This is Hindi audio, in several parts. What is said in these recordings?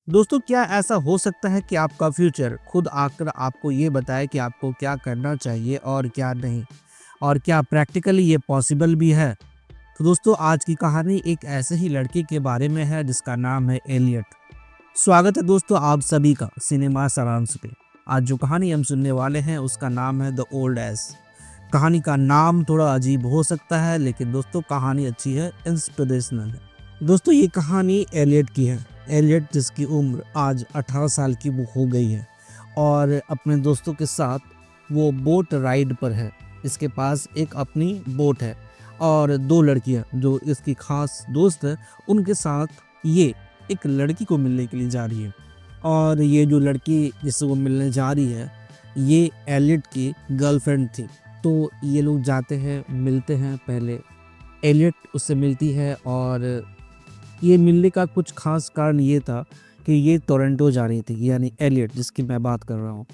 दोस्तों, क्या ऐसा हो सकता है कि आपका फ्यूचर खुद आकर आपको ये बताए कि आपको क्या करना चाहिए और क्या नहीं? और क्या प्रैक्टिकली ये पॉसिबल भी है? तो दोस्तों, आज की कहानी एक ऐसे ही लड़के के बारे में है जिसका नाम है एलियट। स्वागत है दोस्तों आप सभी का सिनेमा सारांश पे। आज जो कहानी हम सुनने वाले हैं उसका नाम है द ओल्ड एज। कहानी का नाम थोड़ा अजीब हो सकता है, लेकिन दोस्तों कहानी अच्छी है, इंस्पिरेशनल है। दोस्तों, ये कहानी एलियट की है। एलियट जिसकी उम्र आज 18 साल की वो हो गई है और अपने दोस्तों के साथ वो बोट राइड पर है। इसके पास एक अपनी बोट है और दो लड़कियां जो इसकी खास दोस्त है, उनके साथ ये एक लड़की को मिलने के लिए जा रही है। और ये जो लड़की जिससे वो मिलने जा रही है, ये एलियट की गर्लफ्रेंड थी। तो ये लोग जाते हैं, मिलते हैं। पहले एलियट उससे मिलती है और ये मिलने का कुछ खास कारण ये था कि ये टोरंटो जा रही थी, यानी एलियट जिसकी मैं बात कर रहा हूँ,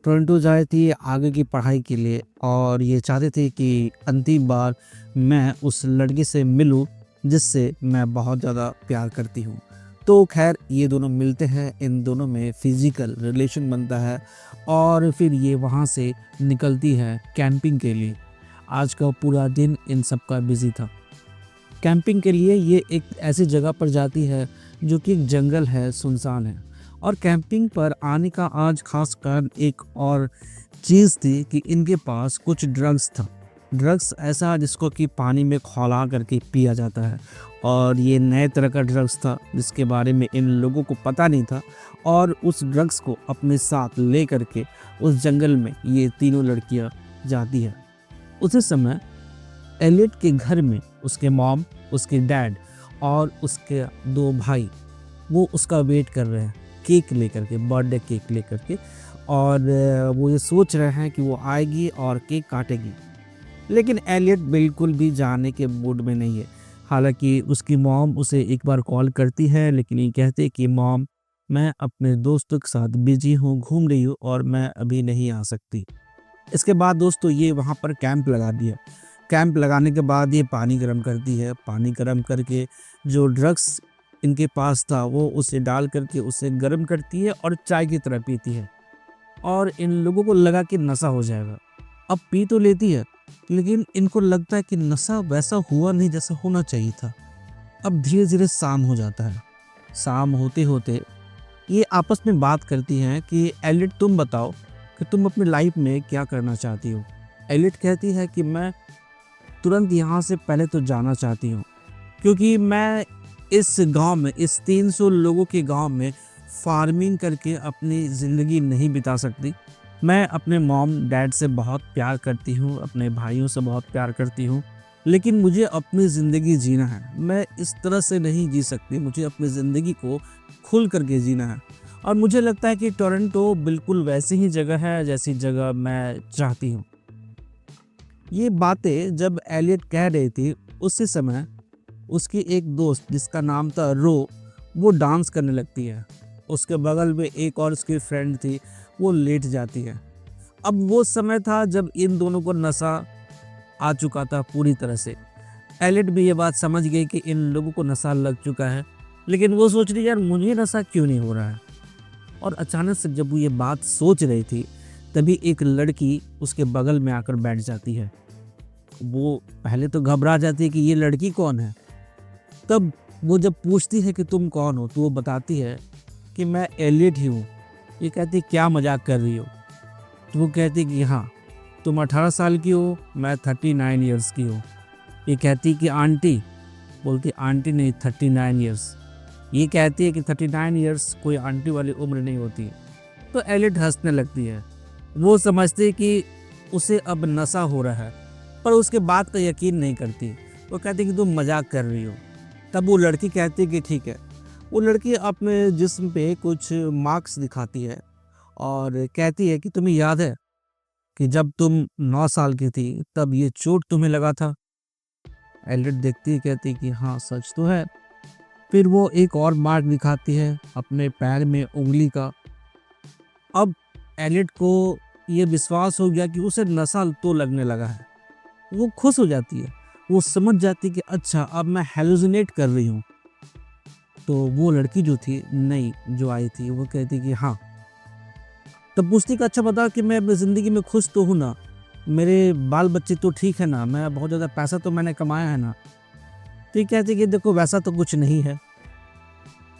टोरंटो जा रही थी आगे की पढ़ाई के लिए। और ये चाहते थे कि अंतिम बार मैं उस लड़की से मिलूं जिससे मैं बहुत ज़्यादा प्यार करती हूँ। तो खैर ये दोनों मिलते हैं, इन दोनों में फिजिकल रिलेशन बनता है और फिर ये वहाँ से निकलती है कैंपिंग के लिए। आज का पूरा दिन इन सब का बिजी था। कैंपिंग के लिए ये एक ऐसी जगह पर जाती है जो कि एक जंगल है, सुनसान है। और कैंपिंग पर आने का आज खास कारण एक और चीज़ थी कि इनके पास कुछ ड्रग्स था। ड्रग्स ऐसा जिसको कि पानी में खौला करके पिया जाता है, और ये नए तरह का ड्रग्स था जिसके बारे में इन लोगों को पता नहीं था। और उस ड्रग्स को अपने साथ ले करके उस जंगल में ये तीनों लड़कियां जाती है। उसी समय एलियट के घर में उसके मॉम, उसके डैड और उसके दो भाई वो उसका वेट कर रहे हैं, केक लेकर के, बर्थडे केक लेकर के। और वो ये सोच रहे हैं कि वो आएगी और केक काटेगी। लेकिन एलियट बिल्कुल भी जाने के मूड में नहीं है। हालांकि उसकी मॉम उसे एक बार कॉल करती है, लेकिन ये कहते कि मॉम, मैं अपने दोस्तों के साथ बिजी हूँ, घूम रही हूँ और मैं अभी नहीं आ सकती। इसके बाद दोस्तों ये वहाँ पर कैंप लगा दिया। कैंप लगाने के बाद ये पानी गर्म करती है। पानी गर्म करके जो ड्रग्स इनके पास था वो उसे डाल करके उसे गर्म करती है और चाय की तरह पीती है। और इन लोगों को लगा कि नशा हो जाएगा। अब पी तो लेती है, लेकिन इनको लगता है कि नशा वैसा हुआ नहीं जैसा होना चाहिए था। अब धीरे धीरे शाम हो जाता है। शाम होते होते ये आपस में बात करती हैं कि एलियट, तुम बताओ कि तुम अपनी लाइफ में क्या करना चाहती हो। एलियट कहती है कि मैं तुरंत यहाँ से पहले तो जाना चाहती हूँ, क्योंकि मैं इस गांव में, इस 300 लोगों के गांव में फार्मिंग करके अपनी ज़िंदगी नहीं बिता सकती। मैं अपने मॉम डैड से बहुत प्यार करती हूँ, अपने भाइयों से बहुत प्यार करती हूँ, लेकिन मुझे अपनी ज़िंदगी जीना है। मैं इस तरह से नहीं जी सकती, मुझे अपनी ज़िंदगी को खुल करके जीना है। और मुझे लगता है कि टोरंटो बिल्कुल वैसी ही जगह है जैसी जगह मैं चाहती हूँ। ये बातें जब एलियट कह रही थी, उसी समय उसकी एक दोस्त जिसका नाम था रो, वो डांस करने लगती है। उसके बगल में एक और उसकी फ्रेंड थी, वो लेट जाती है। अब वो समय था जब इन दोनों को नशा आ चुका था पूरी तरह से। एलियट भी ये बात समझ गई कि इन लोगों को नशा लग चुका है, लेकिन वो सोच रही यार मुझे नशा क्यों नहीं हो रहा है। और अचानक से जब वो ये बात सोच रही थी, तभी एक लड़की उसके बगल में आकर बैठ जाती है। वो पहले तो घबरा जाती है कि ये लड़की कौन है। तब वो जब पूछती है कि तुम कौन हो, तो वो बताती है कि मैं एलियट ही हूँ। ये कहती है क्या मजाक कर रही हो। तो वो कहती कि हाँ, तुम 18 साल की हो, मैं 39 ईयर्स की हूँ। ये कहती कि आंटी, बोलती आंटी नहीं, 39 ईयर्स। ये कहती है कि 39 ईयर्स कोई आंटी वाली उम्र नहीं होती। तो एलियट हंसने लगती है। वो समझती है कि उसे अब नशा हो रहा है, पर उसके बात का यकीन नहीं करती। वो कहती कि तुम मजाक कर रही हो। तब वो लड़की कहती कि ठीक है। वो लड़की अपने जिस्म पे कुछ मार्क्स दिखाती है और कहती है कि तुम्हें याद है कि जब तुम 9 साल की थी तब ये चोट तुम्हें लगा था। एलियट देखती है, कहती कि हाँ सच तो है। फिर वो एक और मार्क दिखाती है अपने पैर में उंगली का। अब एलियट को ये विश्वास हो गया कि उसे नशा तो लगने लगा है। वो खुश हो जाती है। वो समझ जाती है कि अच्छा अब मैं हेलुसिनेट कर रही हूँ। तो वो लड़की जो थी नई जो आई थी वो कहती कि हाँ। तब पूछती कि अच्छा बता कि मैं अपनी ज़िंदगी में खुश तो हूँ ना, मेरे बाल बच्चे तो ठीक है ना, मैं बहुत ज़्यादा पैसा तो मैंने कमाया है ना। तो ये कहती कि देखो वैसा तो कुछ नहीं है।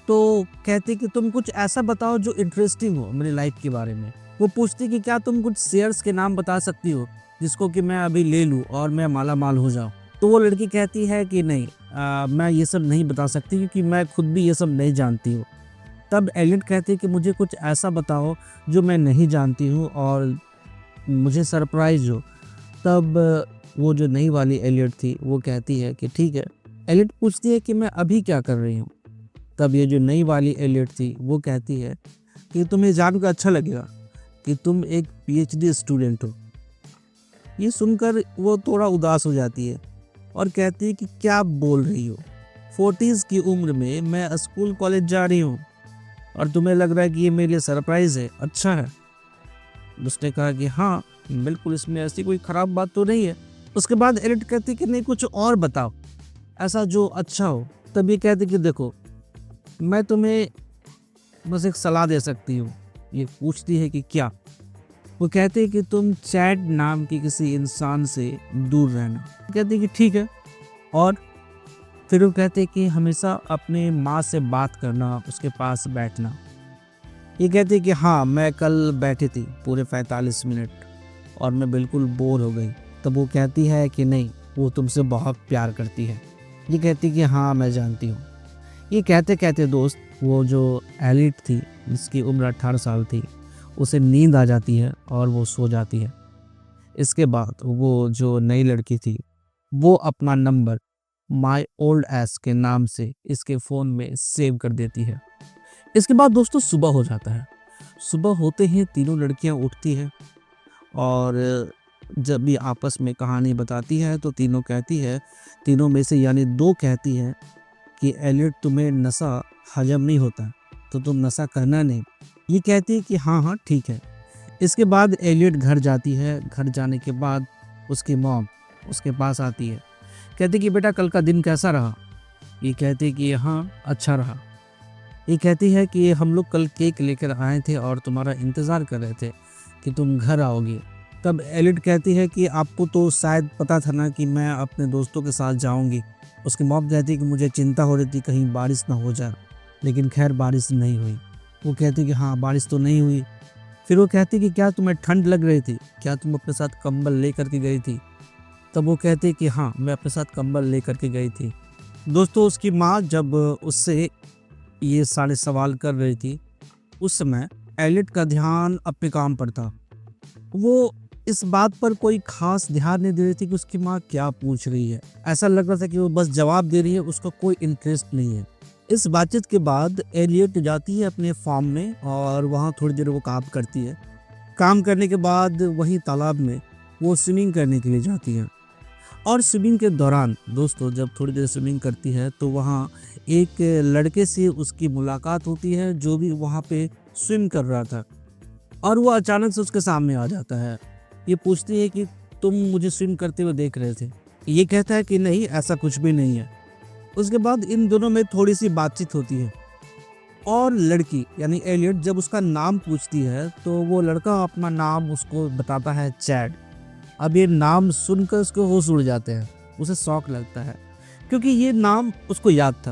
तो कहती कि तुम कुछ ऐसा बताओ जो इंटरेस्टिंग हो मेरी लाइफ के बारे में। वो पूछती कि क्या तुम कुछ शेयर्स के नाम बता सकती हो जिसको कि मैं अभी ले लूँ और मैं माला माल हो जाऊँ। तो वो लड़की कहती है कि नहीं, मैं ये सब नहीं बता सकती क्योंकि मैं खुद भी ये सब नहीं जानती हूँ। तब एलियट कहती है कि मुझे कुछ ऐसा बताओ जो मैं नहीं जानती हूँ और मुझे सरप्राइज हो। तब वो जो नई वाली एलियट थी वो कहती है कि ठीक है। एलियट पूछती है कि मैं अभी क्या कर रही हूँ। तब ये जो नई वाली एलियट थी वो कहती है कि तुम्हें जानकर अच्छा लगेगा कि तुम एक पीएचडी स्टूडेंट हो। ये सुनकर वो थोड़ा उदास हो जाती है और कहती है कि क्या आप बोल रही हो, 40s की उम्र में मैं स्कूल कॉलेज जा रही हूँ और तुम्हें लग रहा है कि ये मेरे लिए सरप्राइज है, अच्छा है। उसने कहा कि हाँ बिल्कुल, इसमें ऐसी कोई ख़राब बात तो नहीं है। उसके बाद एलियट कहती कि नहीं कुछ और बताओ ऐसा जो अच्छा हो। तब ये कहती कि देखो मैं तुम्हें बस एक सलाह दे सकती हूँ। ये पूछती है कि क्या। वो कहते हैं कि तुम चैट नाम के किसी इंसान से दूर रहना। कहते हैं कि ठीक है। और फिर वो कहते हैं कि हमेशा अपने माँ से बात करना, उसके पास बैठना। ये कहते हैं कि हाँ मैं कल बैठी थी पूरे 45 मिनट और मैं बिल्कुल बोर हो गई। तब वो कहती है कि नहीं, वो तुमसे बहुत प्यार करती है। ये कहती है कि हाँ मैं जानती हूँ। ये कहते कहते दोस्त वो जो एलिट थी जिसकी उम्र 18 साल थी उसे नींद आ जाती है और वो सो जाती है। इसके बाद वो जो नई लड़की थी वो अपना नंबर माय ओल्ड एस के नाम से इसके फ़ोन में सेव कर देती है। इसके बाद दोस्तों सुबह हो जाता है। सुबह होते ही तीनों लड़कियां उठती हैं और जब भी आपस में कहानी बताती है तो तीनों कहती है, तीनों में से यानी दो कहती है कि एलियट तुम्हें नशा हजम नहीं होता तो तुम नशा करना नहीं। ये कहती है कि हाँ हाँ ठीक है। इसके बाद एलियट घर जाती है। घर जाने के बाद उसकी मॉम उसके पास आती है। कहती कि बेटा कल का दिन कैसा रहा। ये कहती कि हाँ अच्छा रहा। ये कहती है कि हम लोग कल केक लेकर आए थे और तुम्हारा इंतज़ार कर रहे थे कि तुम घर आओगे। तब एलियट कहती है कि आपको तो शायद पता था ना कि मैं अपने दोस्तों के साथ जाऊंगी। उसकी मॉम कहती है कि मुझे चिंता हो रही थी कहीं बारिश ना हो जाए, लेकिन खैर बारिश नहीं हुई। वो कहती कि हाँ बारिश तो नहीं हुई। फिर वो कहती कि क्या तुम्हें ठंड लग रही थी, क्या तुम अपने साथ कंबल लेकर के गई थी। तब वो कहती कि हाँ मैं अपने साथ कंबल लेकर के गई थी। दोस्तों उसकी माँ जब उससे ये सारे सवाल कर रही थी उस समय एलियट का ध्यान अपने काम पर था। वो इस बात पर कोई खास ध्यान नहीं दे रही थी कि उसकी माँ क्या पूछ रही है। ऐसा लग रहा था कि वो बस जवाब दे रही है, उसका कोई इंटरेस्ट नहीं है। इस बातचीत के बाद एलियट जाती है अपने फार्म में और वहाँ थोड़ी देर वो काम करती है। काम करने के बाद वहीं तालाब में वो स्विमिंग करने के लिए जाती है। और स्विमिंग के दौरान दोस्तों जब थोड़ी देर स्विमिंग करती है तो वहाँ एक लड़के से उसकी मुलाकात होती है जो भी वहाँ पे स्विम कर रहा था और वो अचानक से उसके सामने आ जाता है। ये पूछती है कि तुम मुझे स्विम करते हुए देख रहे थे। ये कहता है कि नहीं ऐसा कुछ भी नहीं है। उसके बाद इन दोनों में थोड़ी सी बातचीत होती है और लड़की यानी एलियट जब उसका नाम पूछती है तो वो लड़का अपना नाम उसको बताता है चैड। अब ये नाम सुनकर उसको होश उड़ जाते हैं, उसे शौक लगता है क्योंकि ये नाम उसको याद था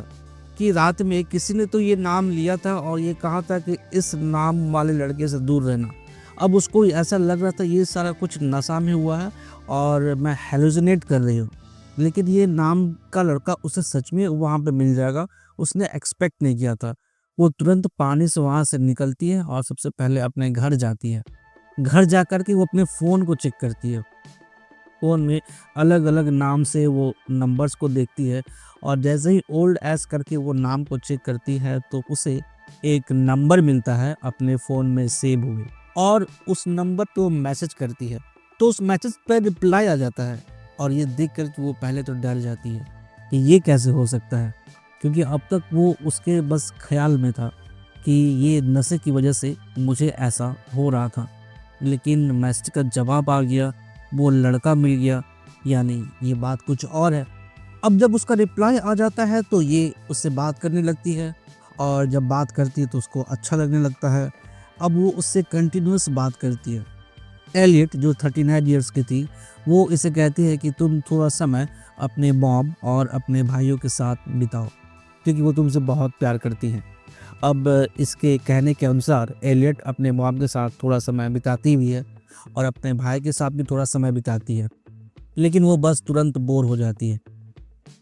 कि रात में किसी ने तो ये नाम लिया था और ये कहा था कि इस नाम वाले लड़के से दूर रहना। अब उसको ऐसा लग रहा था ये सारा कुछ नशा में हुआ है और मैं हेलुसिनेट कर रही हूँ, लेकिन ये नाम का लड़का उसे सच में वहाँ पे मिल जाएगा, उसने एक्सपेक्ट नहीं किया था। वो तुरंत पानी से वहाँ से निकलती है और सबसे पहले अपने घर जाती है। घर जा कर के वो अपने फ़ोन को चेक करती है। फ़ोन में अलग अलग नाम से वो नंबर्स को देखती है और जैसे ही ओल्ड एस करके वो नाम को चेक करती है तो उसे एक नंबर मिलता है अपने फ़ोन में सेव हुए और उस नंबर पे वो मैसेज करती है। तो उस मैसेज पर रिप्लाई आ जाता है और ये देख कर वो पहले तो डर जाती है कि ये कैसे हो सकता है, क्योंकि अब तक वो उसके बस ख्याल में था कि ये नशे की वजह से मुझे ऐसा हो रहा था। लेकिन मैसेज का जवाब आ गया, वो लड़का मिल गया, यानी ये बात कुछ और है। अब जब उसका रिप्लाई आ जाता है तो ये उससे बात करने लगती है, और जब बात करती है तो उसको अच्छा लगने लगता है। अब वो उससे कंटिन्यूअस बात करती है। एलियट जो 39 इयर्स की थी, वो इसे कहती है कि तुम थोड़ा समय अपने मॉम और अपने भाइयों के साथ बिताओ, क्योंकि वो तुमसे बहुत प्यार करती हैं। अब इसके कहने के अनुसार एलियट अपने मॉम के साथ थोड़ा समय बिताती भी है और अपने भाई के साथ भी थोड़ा समय बिताती है, लेकिन वो बस तुरंत बोर हो जाती है।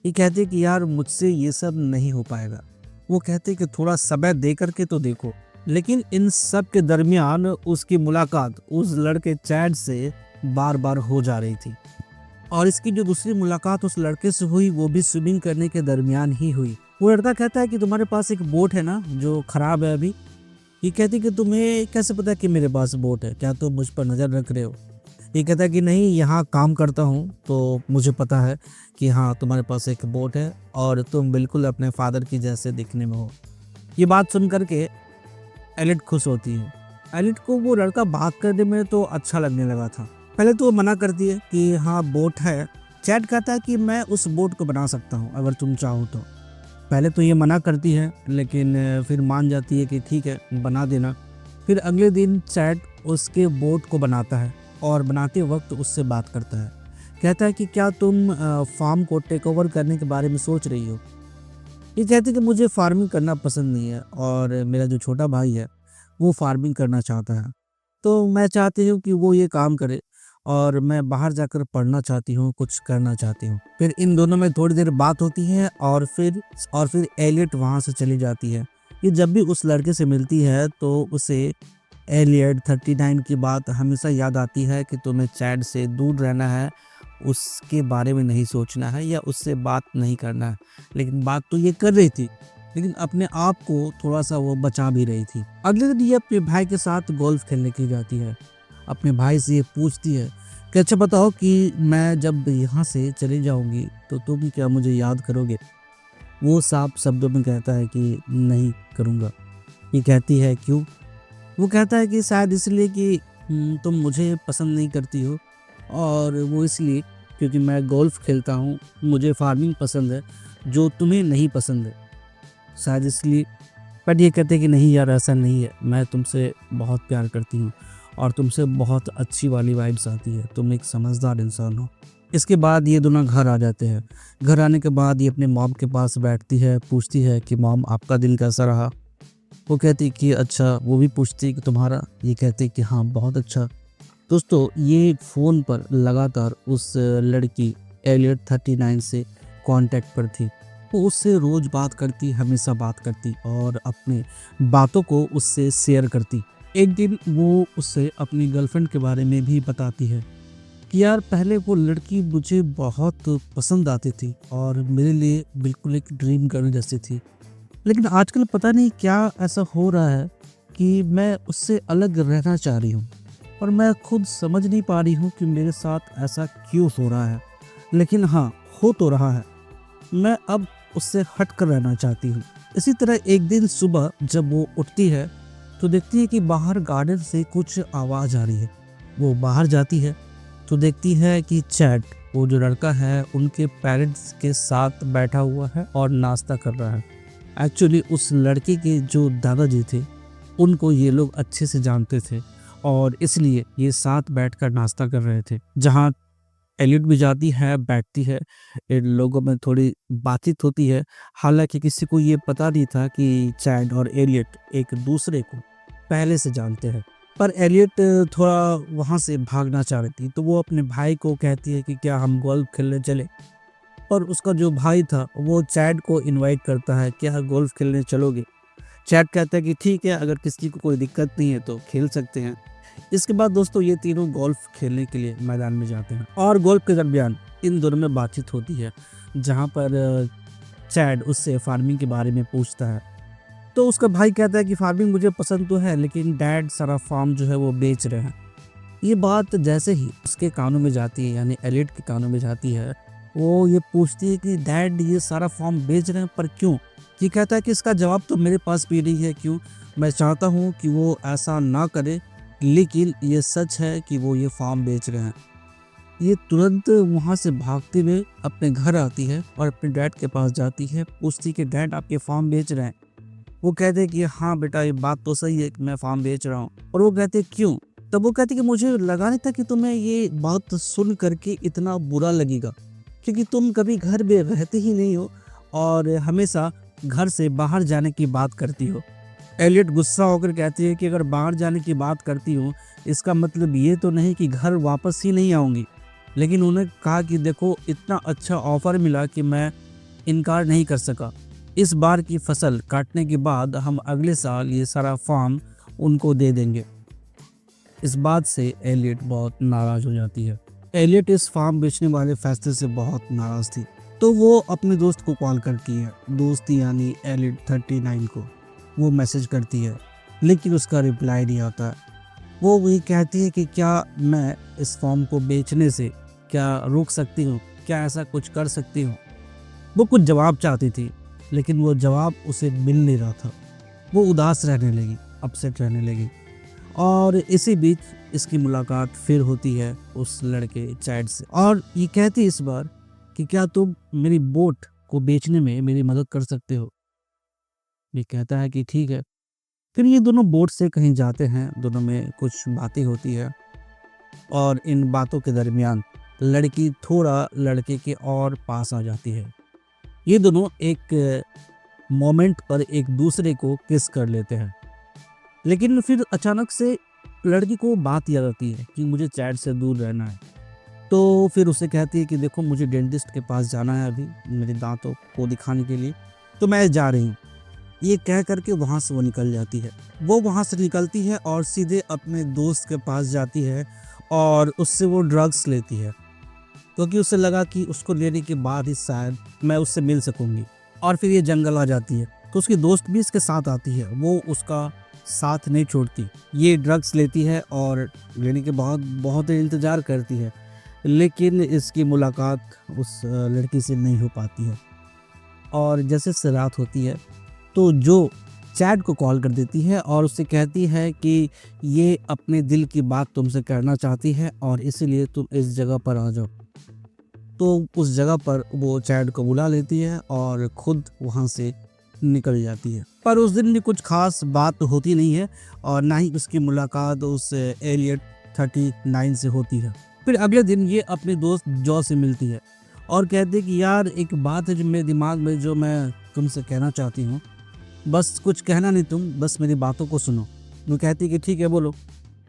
ये कहती है कि यार मुझसे ये सब नहीं हो पाएगा। वो कहते हैं कि थोड़ा समय दे करके तो देखो। लेकिन इन सब के दरमियान उसकी मुलाकात उस लड़के चैड से बार बार हो जा रही थी, और इसकी जो दूसरी मुलाकात उस लड़के से हुई वो भी स्विमिंग करने के दरमियान ही हुई। वो लड़का कहता है कि तुम्हारे पास एक बोट है ना जो खराब है अभी। ये कहती कि तुम्हें कैसे पता कि मेरे पास बोट है, क्या तुम मुझ पर नज़र रख रहे हो। ये कहता है कि नहीं, यहाँ काम करता हूँ तो मुझे पता है कि हाँ तुम्हारे पास एक बोट है और तुम बिल्कुल अपने फादर की जैसे दिखने में हो। ये बात सुन करके एलिट खुश होती है। एलिट को वो लड़का बात करने में तो अच्छा लगने लगा था। पहले तो वो मना करती है कि हाँ बोट है। चैट कहता है कि मैं उस बोट को बना सकता हूँ अगर तुम चाहो तो। पहले तो ये मना करती है, लेकिन फिर मान जाती है कि ठीक है बना देना। फिर अगले दिन चैट उसके बोट को बनाता है और बनाते वक्त उससे बात करता है। कहता है कि क्या तुम फार्म को टेक ओवर करने के बारे में सोच रही हो। ये कहती है कि मुझे फार्मिंग करना पसंद नहीं है और मेरा जो छोटा भाई है वो फार्मिंग करना चाहता है, तो मैं चाहती हूँ कि वो ये काम करे और मैं बाहर जाकर पढ़ना चाहती हूँ, कुछ करना चाहती हूँ। फिर इन दोनों में थोड़ी देर बात होती है और फिर एलियट वहाँ से चली जाती है। ये जब भी उस लड़के से मिलती है तो उसे एलियट 39 की बात हमेशा याद आती है कि तुम्हें चैड से दूर रहना है, उसके बारे में नहीं सोचना है या उससे बात नहीं करना है। लेकिन बात तो ये कर रही थी, लेकिन अपने आप को थोड़ा सा वो बचा भी रही थी। अगले दिन ये अपने भाई के साथ गोल्फ खेलने की जाती है। अपने भाई से ये पूछती है कि अच्छा बताओ कि मैं जब यहाँ से चली जाऊँगी तो तुम क्या मुझे याद करोगे। वो साफ शब्दों में कहता है कि नहीं करूँगा। ये कहती है क्यों। वो कहता है कि शायद इसलिए कि तुम मुझे पसंद नहीं करती हो, और वो इसलिए क्योंकि मैं गोल्फ खेलता हूँ, मुझे फार्मिंग पसंद है जो तुम्हें नहीं पसंद है, शायद इसलिए। बट ये कहते हैं कि नहीं यार ऐसा नहीं है, मैं तुमसे बहुत प्यार करती हूँ और तुमसे बहुत अच्छी वाली वाइब्स आती है, तुम एक समझदार इंसान हो। इसके बाद ये दोनों घर आ जाते हैं। घर आने के बाद ये अपने मॉम के पास बैठती है, पूछती है कि मॉम आपका दिन कैसा रहा। वो कहती कि अच्छा, वो भी पूछती कि तुम्हारा। ये कहते कि हाँ बहुत अच्छा। दोस्तों ये फ़ोन पर लगातार उस लड़की एलियट 39 से कांटेक्ट पर थी। वो उससे रोज़ बात करती, हमेशा बात करती और अपने बातों को उससे शेयर करती। एक दिन वो उससे अपनी गर्लफ्रेंड के बारे में भी बताती है कि यार पहले वो लड़की मुझे बहुत पसंद आती थी और मेरे लिए बिल्कुल एक ड्रीम गर्ल जैसी थी, लेकिन आजकल पता नहीं क्या ऐसा हो रहा है कि मैं उससे अलग रहना चाह रही हूँ और मैं खुद समझ नहीं पा रही हूँ कि मेरे साथ ऐसा क्यों हो रहा है। लेकिन हाँ, हो तो रहा है। मैं अब उससे हट कर रहना चाहती हूँ। इसी तरह एक दिन सुबह जब वो उठती है तो देखती है कि बाहर गार्डन से कुछ आवाज़ आ रही है। वो बाहर जाती है तो देखती है कि चैट, वो जो लड़का है, उनके पेरेंट्स के साथ बैठा हुआ है और नाश्ता कर रहा है। एक्चुअली उस लड़के के जो दादाजी थे उनको ये लोग अच्छे से जानते थे और इसलिए ये साथ बैठकर नाश्ता कर रहे थे। जहाँ एलियट भी जाती है, बैठती है, इन लोगों में थोड़ी बातचीत होती है। हालांकि किसी को ये पता नहीं था कि चैड और एलियट एक दूसरे को पहले से जानते हैं। पर एलियट थोड़ा वहाँ से भागना चाह रही थी, तो वो अपने भाई को कहती है कि क्या हम गोल्फ खेलने चले। और उसका जो भाई था वो चैड को इनवाइट करता है, क्या गोल्फ खेलने चलोगे। चैट कहता है कि ठीक है, अगर किसी को कोई दिक्कत नहीं है तो खेल सकते हैं। इसके बाद दोस्तों ये तीनों गोल्फ खेलने के लिए मैदान में जाते हैं और गोल्फ के दरमियान इन दोनों में बातचीत होती है, जहाँ पर चैड उससे फार्मिंग के बारे में पूछता है। तो उसका भाई कहता है कि फार्मिंग मुझे पसंद तो है, लेकिन डैड सारा फार्म जो है वो बेच रहे हैं। ये बात जैसे ही उसके कानों में जाती है, यानी एलियट के कानों में जाती है, वो ये पूछती है कि डैड ये सारा फार्म बेच रहे हैं, पर क्यों। ये कहता है कि इसका जवाब तो मेरे पास भी नहीं है क्यों। मैं चाहता हूँ कि वो ऐसा ना करे, लेकिन ये सच है कि वो ये फार्म बेच रहे हैं। ये तुरंत वहाँ से भागते हुए अपने घर आती है और अपने डैड के पास जाती है, पूछती कि डैड आप ये फार्म बेच रहे हैं? वो कहते हैं कि हाँ बेटा ये बात तो सही है कि मैं फार्म बेच रहा हूँ। और वो कहते हैं क्यों? तब वो कहते कि मुझे लगा नहीं था कि तुम्हें ये बात सुन करके इतना बुरा लगेगा, क्योंकि तुम कभी घर में रहते ही नहीं हो और हमेशा घर से बाहर जाने की बात करती हो। एलियट गुस्सा होकर कहती है कि अगर बाहर जाने की बात करती हूँ इसका मतलब ये तो नहीं कि घर वापस ही नहीं आऊँगी। लेकिन उन्हें कहा कि देखो इतना अच्छा ऑफर मिला कि मैं इनकार नहीं कर सका। इस बार की फसल काटने के बाद हम अगले साल ये सारा फार्म उनको दे देंगे। इस बात से एलियट बहुत नाराज हो जाती है। एलियट इस फार्म बेचने वाले फैसले से बहुत नाराज थी, तो वो अपने दोस्त को कॉल करती है। दोस्ती यानी एलियट 39 को वो मैसेज करती है, लेकिन उसका रिप्लाई नहीं आता। वो वही कहती है कि क्या मैं इस फॉर्म को बेचने से क्या रोक सकती हूँ, क्या ऐसा कुछ कर सकती हूँ। वो कुछ जवाब चाहती थी, लेकिन वो जवाब उसे मिल नहीं रहा था। वो उदास रहने लगी, अपसेट रहने लगी। और इसी बीच इसकी मुलाकात फिर होती है उस लड़के चैड से, और ये कहती इस बार कि क्या तुम मेरी बोट को बेचने में मेरी मदद कर सकते हो। ये कहता है कि ठीक है। फिर ये दोनों बोट से कहीं जाते हैं, दोनों में कुछ बातें होती है और इन बातों के दरमियान लड़की थोड़ा लड़के के और पास आ जाती है। ये दोनों एक मोमेंट पर एक दूसरे को किस कर लेते हैं, लेकिन फिर अचानक से लड़की को बात याद आती है कि मुझे चैट से दूर रहना है। तो फिर उसे कहती है कि देखो मुझे डेंटिस्ट के पास जाना है अभी मेरे दांतों को दिखाने के लिए, तो मैं जा रही हूँ। ये कह करके वहाँ से वो निकल जाती है। वो वहाँ से निकलती है और सीधे अपने दोस्त के पास जाती है और उससे वो ड्रग्स लेती है, क्योंकि उसे लगा कि उसको लेने के बाद ही शायद मैं उससे मिल सकूंगी। और फिर ये जंगल आ जाती है, तो उसकी दोस्त भी इसके साथ आती है। वो उसका साथ नहीं छोड़ती, ये ड्रग्स लेती है और लेने के बाद बहुत इंतज़ार करती है, लेकिन इसकी मुलाकात उस लड़की से नहीं हो पाती है। और जैसे से रात होती है तो जो चैट को कॉल कर देती है और उससे कहती है कि ये अपने दिल की बात तुमसे करना चाहती है और इसीलिए तुम इस जगह पर आ जाओ। तो उस जगह पर वो चैट को बुला लेती है और खुद वहाँ से निकल जाती है। पर उस दिन भी कुछ खास बात होती नहीं है और ना ही उसकी मुलाकात उस एलियट 39 से होती है। फिर अगले दिन ये अपने दोस्त जॉ से मिलती है और कहती है कि यार एक बात है जो मेरे दिमाग में, जो मैं तुमसे कहना चाहती हूँ। बस कुछ कहना नहीं, तुम बस मेरी बातों को सुनो। वो कहती है कि ठीक है बोलो।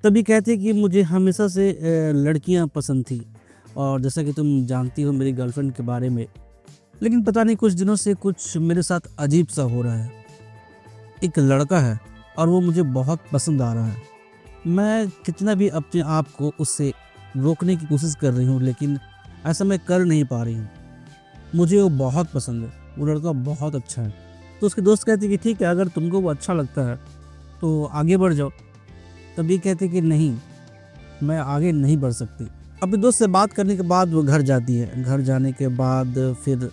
तभी कहती है कि मुझे हमेशा से लड़कियां पसंद थी और जैसा कि तुम जानती हो मेरी गर्लफ्रेंड के बारे में, लेकिन पता नहीं कुछ दिनों से कुछ मेरे साथ अजीब सा हो रहा है। एक लड़का है और वो मुझे बहुत पसंद आ रहा है। मैं कितना भी अपने आप को उससे रोकने की कोशिश कर रही हूँ, लेकिन ऐसा मैं कर नहीं पा रही हूँ। मुझे वो बहुत पसंद है, वो लड़का बहुत अच्छा है। तो उसके दोस्त कहते हैं कि ठीक है, अगर तुमको वो अच्छा लगता है तो आगे बढ़ जाओ। तभी कहते कि नहीं, मैं आगे नहीं बढ़ सकती। अपने दोस्त से बात करने के बाद वो घर जाती है। घर जाने के बाद फिर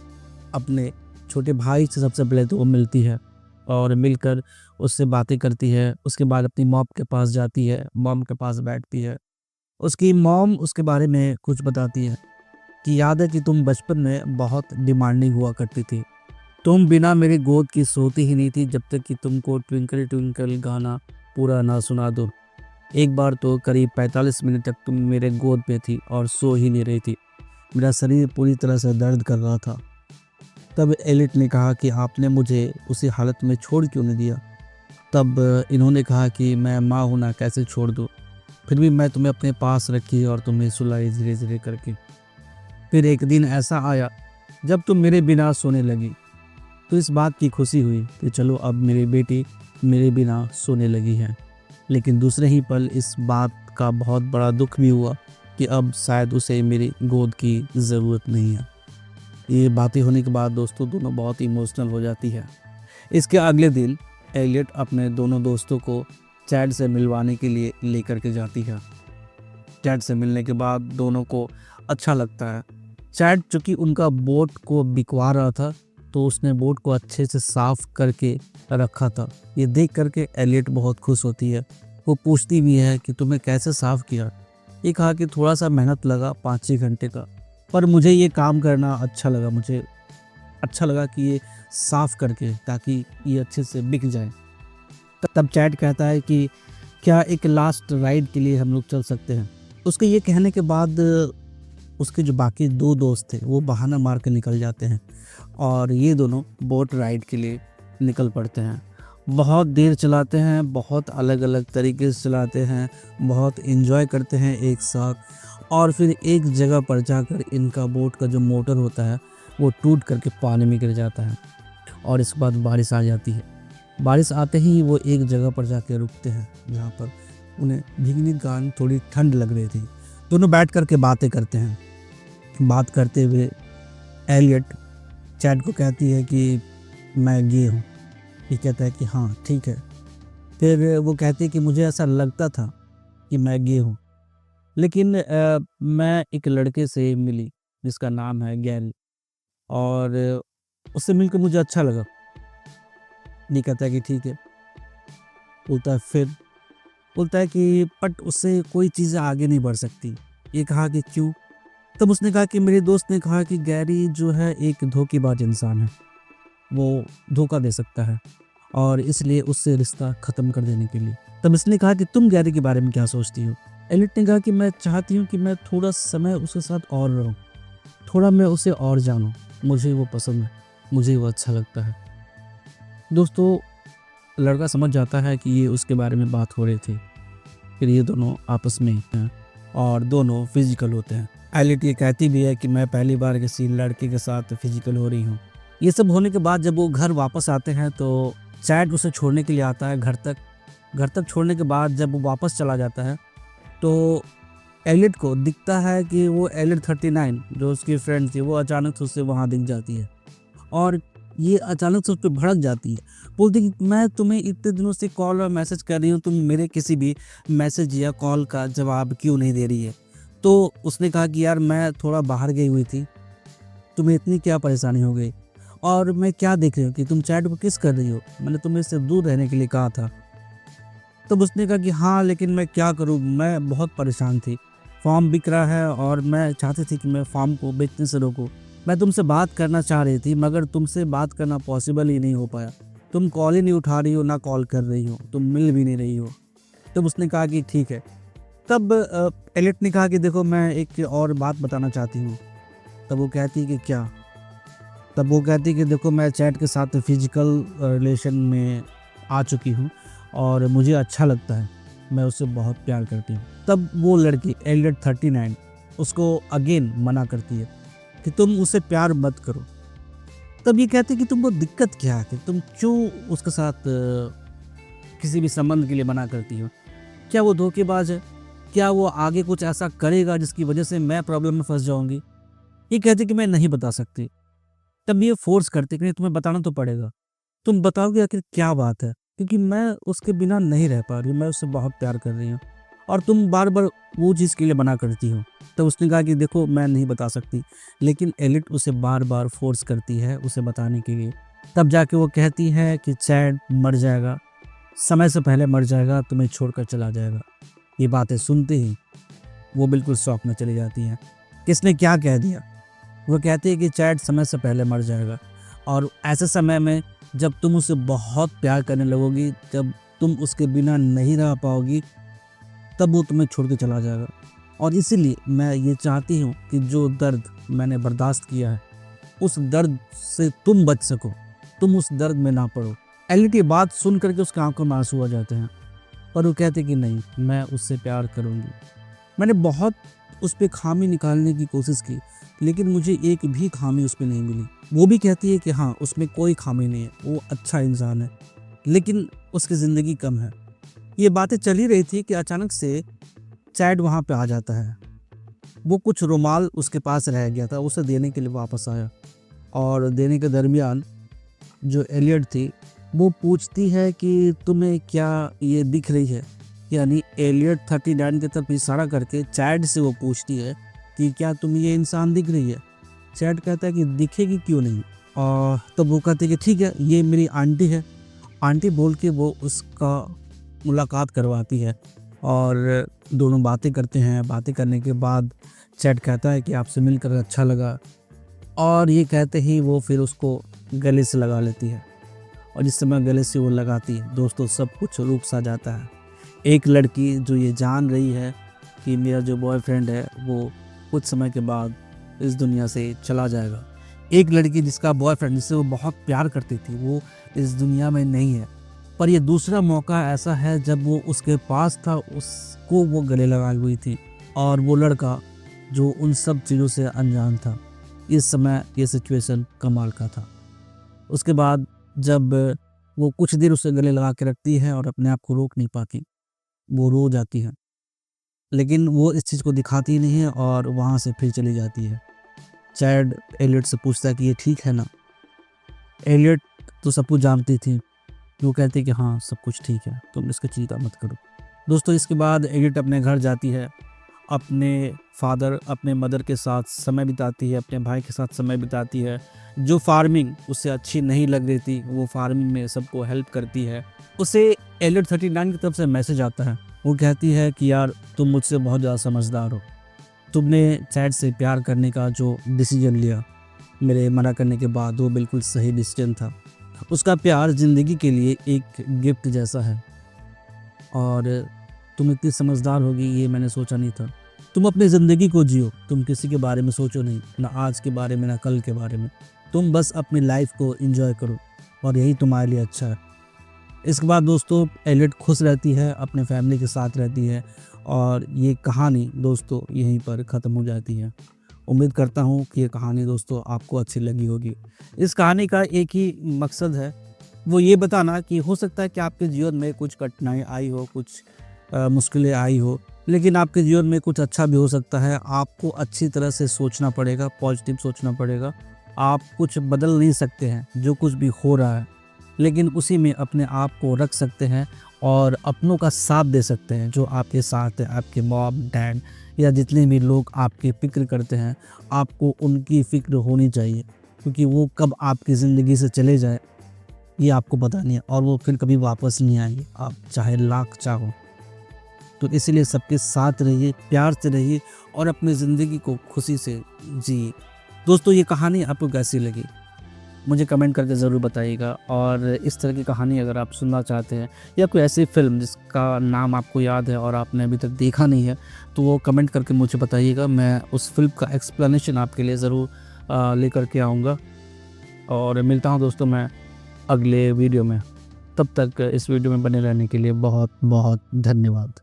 अपने छोटे भाई से सबसे पहले तो वो मिलती है और मिलकर उससे बातें करती है। उसके बाद अपनी मॉम के पास जाती है, मॉम के पास बैठती है। उसकी मॉम उसके बारे में कुछ बताती है कि याद है कि तुम बचपन में बहुत डिमांडिंग हुआ करती थी। तुम बिना मेरी गोद की सोती ही नहीं थी जब तक कि तुमको ट्विंकल ट्विंकल गाना पूरा ना सुना दो। एक बार तो करीब 45 मिनट तक तुम मेरे गोद पे थी और सो ही नहीं रही थी। मेरा शरीर पूरी तरह से दर्द कर रहा था। तब एलिट ने कहा कि आपने मुझे उसी हालत में छोड़ क्यों नहीं दिया। तब इन्होंने कहा कि मैं माँ होना कैसे छोड़ दूँ, फिर भी मैं तुम्हें अपने पास रखी और तुम्हें सुलाई धीरे धीरे करके। फिर एक दिन ऐसा आया जब तुम मेरे बिना सोने लगी, तो इस बात की खुशी हुई कि चलो अब मेरी बेटी मेरे बिना सोने लगी है। लेकिन दूसरे ही पल इस बात का बहुत बड़ा दुख भी हुआ कि अब शायद उसे मेरी गोद की ज़रूरत नहीं है। ये बातें होने के बाद दोस्तों दोनों बहुत इमोशनल हो जाती है। इसके अगले दिन एलियट अपने दोनों दोस्तों को चैड से मिलवाने के लिए लेकर के जाती है। चैड से मिलने के बाद दोनों को अच्छा लगता है। चैड चूँकि उनका बोट को बिकवा रहा था, तो उसने बोट को अच्छे से साफ करके रखा था। ये देख करके एलियट बहुत खुश होती है। वो पूछती भी है कि तुम्हें कैसे साफ किया। ये कहा कि थोड़ा-सा मेहनत लगा 5-6 घंटे का, पर मुझे ये काम करना अच्छा लगा। मुझे अच्छा लगा कि ये साफ़ करके ताकि ये अच्छे से बिक जाए। तब चैट कहता है कि क्या एक लास्ट राइड के लिए हम लोग चल सकते हैं? उसके ये कहने के बाद उसके जो बाकी 2 दोस्त थे वो बहाना मार के निकल जाते हैं और ये दोनों बोट राइड के लिए निकल पड़ते हैं। बहुत देर चलाते हैं, बहुत अलग-अलग तरीके से चलाते हैं, बहुत एन्जॉय करते हैं एक साथ और फिर एक जगह पर जाकर इनका बोट का जो मोटर होता है वो टूट करके पानी में गिर जाता है और इसके बाद बारिश आ जाती है। बारिश आते ही वो एक जगह पर जाके रुकते हैं जहाँ पर उन्हें भीगने के कारण थोड़ी ठंड लग रही थी। दोनों बैठ कर के बातें करते हैं। बात करते हुए एलियट चैट को कहती है कि मैं गे हूँ। ये कहता है कि हाँ ठीक है। फिर वो कहती है कि मुझे ऐसा लगता था कि मैं गे हूँ, लेकिन मैं एक लड़के से मिली जिसका नाम है गैरी और उससे मिलकर मुझे अच्छा लगा। ये कहता है कि ठीक है। बोलता है फिर बोलता है कि बट उससे कोई चीज़ें आगे नहीं बढ़ सकती। ये कहा कि क्यों? तब उसने कहा कि मेरे दोस्त ने कहा कि गैरी जो है एक धोखेबाज इंसान है, वो धोखा दे सकता है और इसलिए उससे रिश्ता ख़त्म कर देने के लिए। तब इसने कहा कि तुम गैरी के बारे में क्या सोचती हो? एलिट ने कहा कि मैं चाहती हूँ कि मैं थोड़ा समय उसके साथ और रहूँ, थोड़ा मैं उसे और जानूँ। मुझे वो पसंद है, मुझे वो अच्छा लगता है। दोस्तों, लड़का समझ जाता है कि ये उसके बारे में बात हो रही थी। फिर ये दोनों आपस में हैं और दोनों फिजिकल होते हैं। एलिट ये कहती भी है कि मैं पहली बार किसी लड़के के साथ फिजिकल हो रही हूँ। ये सब होने के बाद जब वो घर वापस आते हैं तो चैट उसे छोड़ने के लिए आता है घर तक। घर तक छोड़ने के बाद जब वो वापस चला जाता है तो एलिट को दिखता है कि वो एलिट 39 जो उसकी फ्रेंड थी वो अचानक से उससे वहाँ दिख जाती है और ये अचानक से उस पर भड़क जाती है। बोलती कि मैं तुम्हें इतने दिनों से कॉल और मैसेज कर रही हूँ, तुम मेरे किसी भी मैसेज या कॉल का जवाब क्यों नहीं दे रही है? तो उसने कहा कि यार मैं थोड़ा बाहर गई हुई थी, तुम्हें इतनी क्या परेशानी हो गई? और मैं क्या देख रही हूँ कि तुम चैट को किस कर रही हो? मैंने तुम्हें इससे दूर रहने के लिए कहा था। तब उसने कहा कि हाँ लेकिन मैं क्या करूँ, मैं बहुत परेशान थी। फॉर्म बिक रहा है और मैं चाहती थी कि मैं फॉर्म को बेचने से रोकूँ। मैं तुमसे बात करना चाह रही थी मगर तुमसे बात करना पॉसिबल ही नहीं हो पाया। तुम कॉल ही नहीं उठा रही हो, ना कॉल कर रही हो, तुम मिल भी नहीं रही हो। तब उसने कहा कि ठीक है। तब एलिट ने कहा कि देखो मैं एक और बात बताना चाहती हूँ। तब वो कहती है कि क्या? तब वो कहती है कि देखो मैं चैट के साथ फिजिकल रिलेशन में आ चुकी हूँ और मुझे अच्छा लगता है, मैं उससे बहुत प्यार करती हूँ। तब वो लड़की एलियट 39 उसको अगेन मना करती है कि तुम उससे प्यार मत करो। तब ये कहते कि तुमको दिक्कत क्या है कि तुम क्यों उसके साथ किसी भी संबंध के लिए मना करती हो? क्या वो धोखेबाज है? क्या वो आगे कुछ ऐसा करेगा जिसकी वजह से मैं प्रॉब्लम में फंस जाऊंगी? ये कहते कि मैं नहीं बता सकती। तब ये फोर्स करते कि नहीं तुम्हें बताना तो पड़ेगा, तुम बताओगे आखिर क्या बात है, क्योंकि मैं उसके बिना नहीं रह पा रही हूँ, मैं उससे बहुत प्यार कर रही हूँ और तुम बार बार वो चीज़ के लिए मना करती हो। तो उसने कहा कि देखो मैं नहीं बता सकती, लेकिन एलिट उसे बार बार फोर्स करती है उसे बताने के लिए। तब जाके वो कहती है कि चैड मर जाएगा, समय से पहले मर जाएगा, तुम्हें छोड़कर चला जाएगा। ये बातें सुनते ही वो बिल्कुल शौक में चली जाती हैं। किसने क्या कह दिया? वो कहती है कि चैट समय से पहले मर जाएगा और ऐसे समय में जब तुम उसे बहुत प्यार करने लगोगी, जब तुम उसके बिना नहीं रह पाओगी, तब वो तुम्हें छोड़ के चला जाएगा। और इसीलिए मैं ये चाहती हूँ कि जो दर्द मैंने बर्दाश्त किया है उस दर्द से तुम बच सको, तुम उस दर्द में ना पड़ो। एलिट ये बात सुन करके उसकी आंखों में आंसू आ जाते हैं पर वो कहते कि नहीं, मैं उससे प्यार करूँगी। मैंने बहुत उस पर खामी निकालने की कोशिश की लेकिन मुझे एक भी खामी उस पर नहीं मिली। वो भी कहती है कि हाँ उसमें कोई खामी नहीं है, वो अच्छा इंसान है, लेकिन उसकी ज़िंदगी कम है। ये बातें चल ही रही थी कि अचानक से चैड वहाँ पे आ जाता है। वो कुछ रुमाल उसके पास रह गया था, उसे देने के लिए वापस आया और देने के दरमियान जो एलियट थी वो पूछती है कि तुम्हें क्या ये दिख रही है? यानी एलियट 39 की तरफ इशारा करके चैड से वो पूछती है कि क्या तुम्हें ये इंसान दिख रही है? चैड कहता है कि दिखेगी क्यों नहीं। और तो वो कहते कि ठीक है ये मेरी आंटी है। आंटी बोल के वो उसका मुलाकात करवाती है और दोनों बातें करते हैं। बातें करने के बाद चैट कहता है कि आपसे मिलकर अच्छा लगा, और ये कहते ही वो फिर उसको गले से लगा लेती है। और जिस समय गले से वो लगाती है दोस्तों, सब कुछ रुक सा जाता है। एक लड़की जो ये जान रही है कि मेरा जो बॉयफ्रेंड है वो कुछ समय के बाद इस दुनिया से चला जाएगा। एक लड़की जिसका बॉयफ्रेंड, जिससे वो बहुत प्यार करती थी, वो इस दुनिया में नहीं है। पर ये दूसरा मौका ऐसा है जब वो उसके पास था, उसको वो गले लगाई हुई थी, और वो लड़का जो उन सब चीज़ों से अनजान था। इस समय ये सिचुएशन कमाल का था। उसके बाद जब वो कुछ देर उसे गले लगा के रखती है और अपने आप को रोक नहीं पाती, वो रो जाती है, लेकिन वो इस चीज़ को दिखाती नहीं है और वहाँ से फिर चली जाती है। चैड एलियट से पूछता है कि ये ठीक है ना। एलियट तो सब कुछ जानती थी, वो कहती कि हाँ सब कुछ ठीक है, तुम इसकी चिंता मत करो। दोस्तों इसके बाद एलियट अपने घर जाती है, अपने फादर, अपने मदर के साथ समय बिताती है, अपने भाई के साथ समय बिताती है। जो फार्मिंग उसे अच्छी नहीं लग रही थी, वो फार्मिंग में सबको हेल्प करती है। उसे एलियट 39 की तरफ से मैसेज आता है। वो कहती है कि यार तुम मुझसे बहुत ज़्यादा समझदार हो, तुमने चैट से प्यार करने का जो डिसीजन लिया मेरे मना करने के बाद, वो बिल्कुल सही डिसीजन था। उसका प्यार ज़िंदगी के लिए एक गिफ्ट जैसा है, और तुम इतनी समझदार होगी ये मैंने सोचा नहीं था। तुम अपनी ज़िंदगी को जियो, तुम किसी के बारे में सोचो नहीं, ना आज के बारे में ना कल के बारे में। तुम बस अपनी लाइफ को एंजॉय करो, और यही तुम्हारे लिए अच्छा है। इसके बाद दोस्तों एलियट खुश रहती है, अपने फैमिली के साथ रहती है, और ये कहानी दोस्तों यहीं पर ख़त्म हो जाती है। उम्मीद करता हूँ कि ये कहानी दोस्तों आपको अच्छी लगी होगी। इस कहानी का एक ही मकसद है, वो ये बताना कि हो सकता है कि आपके जीवन में कुछ कठिनाई आई हो, कुछ मुश्किलें आई हो, लेकिन आपके जीवन में कुछ अच्छा भी हो सकता है। आपको अच्छी तरह से सोचना पड़ेगा, पॉजिटिव सोचना पड़ेगा। आप कुछ बदल नहीं सकते हैं जो कुछ भी हो रहा है, लेकिन उसी में अपने आप को रख सकते हैं और अपनों का साथ दे सकते हैं। जो आपके साथ है, आपके मॉम डैड या जितने भी लोग आपकी फ़िक्र करते हैं, आपको उनकी फ़िक्र होनी चाहिए, क्योंकि वो कब आपकी ज़िंदगी से चले जाए ये आपको पता नहीं है, और वो फिर कभी वापस नहीं आएंगे, आप चाहे लाख चाहो। तो इसीलिए सबके साथ रहिए, प्यार से रहिए, और अपनी ज़िंदगी को खुशी से जिए। दोस्तों ये कहानी आपको कैसी लगी मुझे कमेंट करके ज़रूर बताइएगा, और इस तरह की कहानी अगर आप सुनना चाहते हैं, या कोई ऐसी फ़िल्म जिसका नाम आपको याद है और आपने अभी तक देखा नहीं है, तो वो कमेंट करके मुझे बताइएगा। मैं उस फ़िल्म का एक्सप्लेनेशन आपके लिए ज़रूर लेकर के आऊँगा। और मिलता हूँ दोस्तों मैं अगले वीडियो में। तब तक इस वीडियो में बने रहने के लिए बहुत बहुत धन्यवाद।